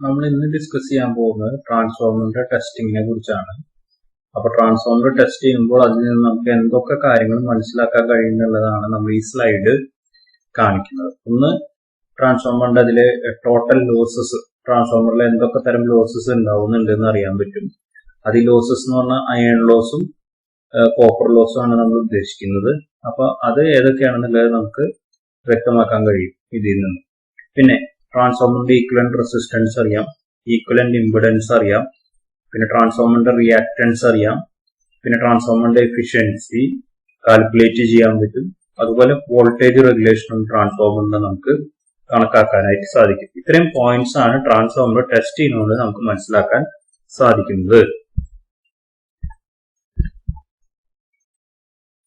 നമ്മൾ ഇന്ന് ഡിസ്കസ് ചെയ്യാൻ പോകുന്നത് ട്രാൻസ്ഫോമറിന്റെ ടെസ്റ്റിങ്ങിനെ കുറിച്ചാണ്. അപ്പോൾ ട്രാൻസ്ഫോമർ ടെസ്റ്റ് ചെയ്യുമ്പോൾ അതിൽ നിന്ന് നമുക്ക് എന്തൊക്കെ കാര്യങ്ങൾ മനസ്സിലാക്കാൻ കഴിയുന്നുള്ളതാണ് നമ്മൾ ഈ സ്ലൈഡ് കാണിക്കുന്നത്. ഒന്ന്, ട്രാൻസ്ഫോമറിന്റെ അതിലെ ടോട്ടൽ ലോസസ്, ട്രാൻസ്ഫോമറിൽ എന്തൊക്കെ തരം ലോസസ് ഉണ്ടാവുന്നുണ്ട് എന്ന് അറിയാൻ പറ്റും. അത് ലോസസ് എന്ന് പറഞ്ഞാൽ അയൺ ലോസും കോപ്പർ ലോസും ആണ് നമ്മൾ ഉദ്ദേശിക്കുന്നത്. അപ്പൊ അത് ഏതൊക്കെയാണെന്നുള്ളത് നമുക്ക് വ്യക്തമാക്കാൻ കഴിയും ഇതിൽ നിന്ന്. പിന്നെ ട്രാൻസ്ഫോമറിന്റെ ഈക്വലന്റ് റെസിസ്റ്റൻസ് അറിയാം, ഈക്വലന്റ് ഇംപിഡൻസ് അറിയാം, പിന്നെ ട്രാൻസ്ഫോമറിന്റെ റിയാക്ടൻസ് അറിയാം, പിന്നെ ട്രാൻസ്ഫോമറിന്റെ എഫിഷ്യൻസി കാൽക്കുലേറ്റ് ചെയ്യാൻ പറ്റും. അതുപോലെ വോൾട്ടേജ് റെഗുലേഷനും ട്രാൻസ്ഫോമറിന്റെ നമുക്ക് കണക്കാക്കാനായിട്ട് സാധിക്കും. ഇത്രയും പോയിന്റ്സ് ആണ് ട്രാൻസ്ഫോമർ ടെസ്റ്റ് ചെയ്യുന്നതുകൊണ്ട് നമുക്ക് മനസ്സിലാക്കാൻ സാധിക്കുന്നത്.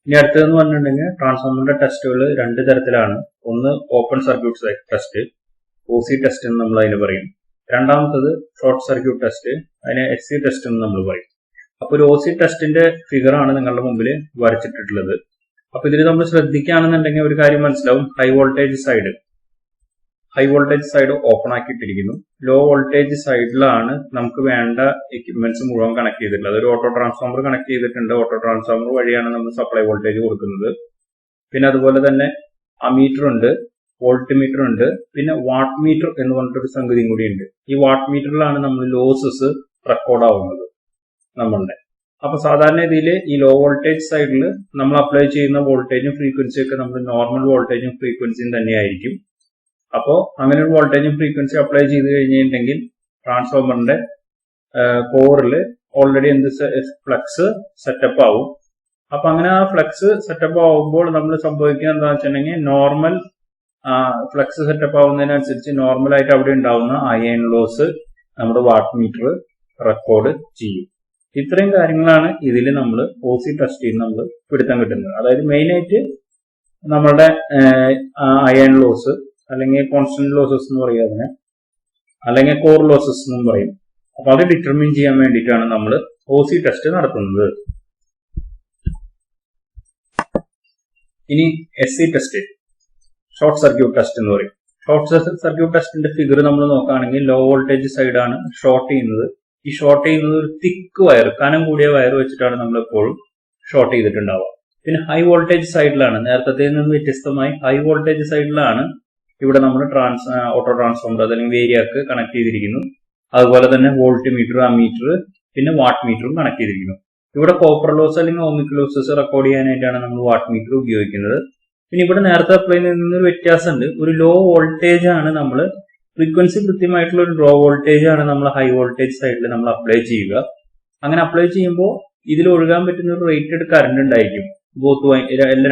ഇനി അടുത്തതെന്ന് പറഞ്ഞിട്ടുണ്ടെങ്കിൽ ട്രാൻസ്ഫോമറിന്റെ ടെസ്റ്റുകൾ രണ്ട് തരത്തിലാണ്. ഒന്ന് open circuit test, OC test എന്ന് നമ്മൾ അതിന് പറയും. രണ്ടാമത്തത് ഷോർട്ട് സർക്യൂട്ട് ടെസ്റ്റ്, അതിനെ SC ടെസ്റ്റ് എന്ന് നമ്മൾ പറയും. അപ്പൊ ഒരു OC ടെസ്റ്റിന്റെ ഫിഗർ ആണ് നിങ്ങളുടെ മുമ്പിൽ വരച്ചിട്ടുള്ളത്. അപ്പൊ ഇതിൽ നമ്മൾ ശ്രദ്ധിക്കുകയാണെന്നുണ്ടെങ്കിൽ ഒരു കാര്യം മനസ്സിലാവും. ഹൈ വോൾട്ടേജ് സൈഡ് ഓപ്പൺ ആക്കിയിട്ടിരിക്കുന്നു. ലോ വോൾട്ടേജ് സൈഡിലാണ് നമുക്ക് വേണ്ട എക്യുപ്മെന്റ്സ് മുഴുവൻ കണക്ട് ചെയ്തിട്ടുള്ളത്. ഒരു ഓട്ടോ ട്രാൻസ്ഫോമർ കണക്ട് ചെയ്തിട്ടുണ്ട്. ഓട്ടോ ട്രാൻസ്ഫോമർ വഴിയാണ് നമ്മൾ സപ്ലൈ വോൾട്ടേജ് കൊടുക്കുന്നത്. പിന്നെ അതുപോലെ തന്നെ അമീറ്റർ ഉണ്ട്, വോൾട്ട് മീറ്റർ ഉണ്ട്, പിന്നെ വാട്ട് മീറ്റർ എന്ന് പറഞ്ഞിട്ടൊരു സംഗതിയും കൂടി ഉണ്ട്. ഈ വാട്ട് മീറ്ററിലാണ് നമ്മൾ ലോസസ് റെക്കോർഡ് ആവുന്നത് നമ്മളുടെ. അപ്പൊ സാധാരണ രീതിയിൽ ഈ ലോ വോൾട്ടേജ് സൈഡിൽ നമ്മൾ അപ്ലൈ ചെയ്യുന്ന വോൾട്ടേജും ഫ്രീക്വൻസിയും ഒക്കെ നമ്മൾ നോർമൽ വോൾട്ടേജും ഫ്രീക്വൻസിയും തന്നെയായിരിക്കും. അപ്പോൾ അങ്ങനെ ഒരു വോൾട്ടേജും ഫ്രീക്വൻസി അപ്ലൈ ചെയ്ത് കഴിഞ്ഞിട്ടുണ്ടെങ്കിൽ ട്രാൻസ്ഫോമറിന്റെ കോറിൽ ഓൾറെഡി ഫ്ലക്സ് സെറ്റപ്പ് ആവും. അപ്പൊ അങ്ങനെ ആ ഫ്ലക്സ് സെറ്റപ്പ് ആവുമ്പോൾ നമ്മൾ സംഭവിക്കുക എന്താണെന്ന് വെച്ചിട്ടുണ്ടെങ്കിൽ നോർമൽ ഫ്ലക്സ് സെറ്റപ്പ് ആവുന്നതിനനുസരിച്ച് നോർമലായിട്ട് അവിടെ ഉണ്ടാവുന്ന അയൺ ലോസ് നമ്മുടെ വാട്ട് മീറ്റർ റെക്കോർഡ് ചെയ്യും. ഇത്രയും കാര്യങ്ങളാണ് ഇതിൽ നമ്മൾ OC ടെസ്റ്റ് ചെയ്യുന്ന നമ്മൾ പിടുത്തം കിട്ടുന്നത്. അതായത് മെയിനായിട്ട് നമ്മളുടെ അയൺ ലോസ് അല്ലെങ്കിൽ കോൺസ്റ്റന്റ് ലോസസ് എന്ന് പറയും അതിനെ, അല്ലെങ്കിൽ കോർ ലോസസ് എന്നും പറയും. അപ്പൊ അത് ഡിറ്റർമിൻ ചെയ്യാൻ വേണ്ടിയിട്ടാണ് നമ്മൾ OC ടെസ്റ്റ് നടത്തുന്നത്. ഇനി SC test, short circuit test എന്ന് പറയും. ഷോർട്ട് സർക്യൂട്ട് ടെസ്റ്റിന്റെ ഫിഗർ നമ്മൾ നോക്കുകയാണെങ്കിൽ ലോ വോൾട്ടേജ് സൈഡാണ് ഷോർട്ട് ചെയ്യുന്നത്. ഈ ഷോർട്ട് ചെയ്യുന്നത് ഒരു തിക്ക് വയർ, കനം കൂടിയ വയർ വെച്ചിട്ടാണ് നമ്മൾ എപ്പോഴും ഷോർട്ട് ചെയ്തിട്ടുണ്ടാവുക. പിന്നെ ഹൈ വോൾട്ടേജ് സൈഡിലാണ്, നേരത്തെ നിന്ന് വ്യത്യസ്തമായി ഹൈ വോൾട്ടേജ് സൈഡിലാണ് ഇവിടെ നമ്മൾ ഓട്ടോ ട്രാൻസ്ഫോമർ അല്ലെങ്കിൽ വേരിയാക്ക് കണക്ട് ചെയ്തിരിക്കുന്നു. അതുപോലെ തന്നെ വോൾട്ട് മീറ്റർ, അമീറ്റർ, പിന്നെ വാട്ട് മീറ്ററും കണക്ട് ചെയ്തിരിക്കുന്നു. ഇവിടെ കോപ്പർ ലോസ് അല്ലെങ്കിൽ ഓമിക് ലോസസ് റെക്കോർഡ് ചെയ്യാനായിട്ടാണ് നമ്മൾ വാട്ട് മീറ്റർ ഉപയോഗിക്കുന്നത്. പിന്നെ ഇവിടെ നേരത്തെ അപ്ലൈ ചെയ്യുന്നൊരു വ്യത്യാസമുണ്ട്. ഒരു ലോ വോൾട്ടേജ് ആണ് നമ്മൾ, ഫ്രീക്വൻസി കൃത്യമായിട്ടുള്ള ഒരു ലോ വോൾട്ടേജ് ആണ് നമ്മൾ ഹൈ വോൾട്ടേജ് സൈഡിൽ നമ്മൾ അപ്ലൈ ചെയ്യുക. അങ്ങനെ അപ്ലൈ ചെയ്യുമ്പോൾ ഇതിൽ ഒഴുകാൻ പറ്റുന്ന ഒരു റേറ്റഡ് കറണ്ട് ഉണ്ടായിരിക്കും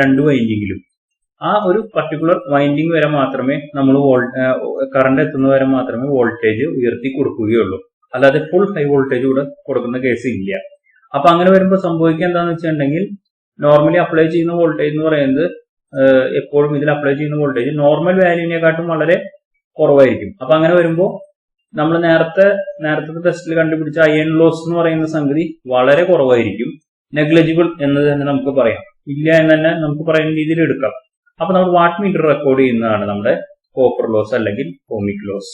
രണ്ട് വൈൻഡിങ്ങിലും. ആ ഒരു പർട്ടിക്കുലർ വൈൻഡിങ് വരെ മാത്രമേ നമ്മൾ കറണ്ട് എത്തുന്ന വരെ മാത്രമേ വോൾട്ടേജ് ഉയർത്തി കൊടുക്കുകയുള്ളൂ. അല്ലാതെ ഫുൾ ഹൈ വോൾട്ടേജ് ഇവിടെ കൊടുക്കുന്ന കേസ് ഇല്ല. അപ്പൊ അങ്ങനെ വരുമ്പോൾ സംഭവിക്കുക എന്താണെന്ന് വെച്ചിട്ടുണ്ടെങ്കിൽ നോർമലി അപ്ലൈ ചെയ്യുന്ന വോൾട്ടേജ് എന്ന് പറയുന്നത് എപ്പോഴും ഇതിൽ അപ്ലൈ ചെയ്യുന്ന വോൾട്ടേജ് നോർമൽ വാല്യൂവിനെക്കാട്ടും വളരെ കുറവായിരിക്കും. അപ്പൊ അങ്ങനെ വരുമ്പോൾ നമ്മൾ നേരത്തെ ടെസ്റ്റിൽ കണ്ടുപിടിച്ച അയൺ ലോസ് എന്ന് പറയുന്ന സംഗതി വളരെ കുറവായിരിക്കും. നെഗ്ലിജിബിൾ എന്ന് തന്നെ നമുക്ക് പറയാം, ഇല്ല എന്ന് തന്നെ നമുക്ക് പറയുന്ന രീതിയിൽ എടുക്കാം. അപ്പൊ നമ്മൾ വാട്ട് മീറ്റർ റെക്കോർഡ് ചെയ്യുന്നതാണ് നമ്മുടെ കോപ്പർ ലോസ് അല്ലെങ്കിൽ ഓമിക് ലോസ്.